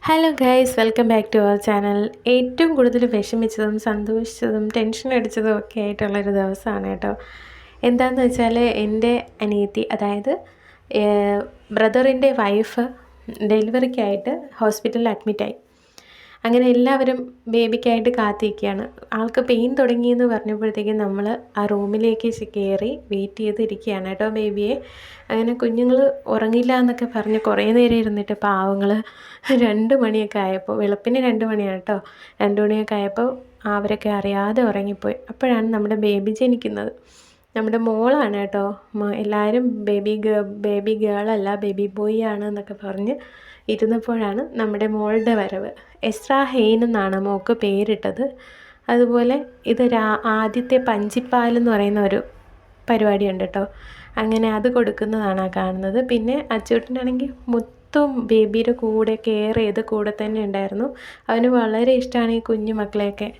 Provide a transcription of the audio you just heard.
Hello guys, welcome back to our channel. ഏറ്റവും കൂടുതൽ വിഷമിച്ചതും സന്തോഷിച്ചതും tension അടിച്ചതും ഒക്കെ ആയിട്ടുള്ളൊരു ദിവസമാണ് കേട്ടോ. എന്താണെന്ന് വെച്ചാൽ എൻ്റെ അനിയത്തി, അതായത് ബ്രദറിൻ്റെ വൈഫ് ഡെലിവറിക്കായിട്ട് ഹോസ്പിറ്റലിൽ അഡ്മിറ്റായി. അങ്ങനെ എല്ലാവരും ബേബിക്കായിട്ട് കാത്തിരിക്കുകയാണ്. ആൾക്ക് പെയിൻ തുടങ്ങിയെന്ന് പറഞ്ഞപ്പോഴത്തേക്കും നമ്മൾ ആ റൂമിലേക്ക് കയറി വെയിറ്റ് ചെയ്തിരിക്കുകയാണ് കേട്ടോ ബേബിയെ. അങ്ങനെ കുഞ്ഞുങ്ങൾ ഉറങ്ങില്ല എന്നൊക്കെ പറഞ്ഞ് കുറേ നേരം ഇരുന്നിട്ട് പാവങ്ങൾ 2 മണിയൊക്കെ ആയപ്പോൾ, വെളുപ്പിന് 2 മണിയാണ് കേട്ടോ, 2 മണിയൊക്കെ ആയപ്പോൾ അവരൊക്കെ അറിയാതെ ഉറങ്ങിപ്പോയി. അപ്പോഴാണ് നമ്മുടെ ബേബി ജനിക്കുന്നത്. നമ്മുടെ മോളാണ് കേട്ടോ. എല്ലാവരും ബേബി ഗേളല്ല, ബേബി ബോയ് ആണ് എന്നൊക്കെ പറഞ്ഞ് ഇരുന്നപ്പോഴാണ് നമ്മുടെ മോളുടെ വരവ്. എസ്രാ ഹെയ്ൻ എന്നാണ് മോൾക്ക് പേരിട്ടത്. അതുപോലെ ഇത് ആദ്യത്തെ പഞ്ചിപ്പാലെന്ന് പറയുന്ന ഒരു പരിപാടിയുണ്ട് കേട്ടോ. അങ്ങനെ അത് കൊടുക്കുന്നതാണ് ആ കാണുന്നത്. പിന്നെ അച്ചൂട്ടനാണെങ്കിൽ മൊത്തം ബേബിയുടെ കൂടെ കെയർ ചെയ്ത് കൂടെ തന്നെ ഉണ്ടായിരുന്നു. അവന് വളരെ ഇഷ്ടമാണ് ഈ കുഞ്ഞു മക്കളെയൊക്കെ.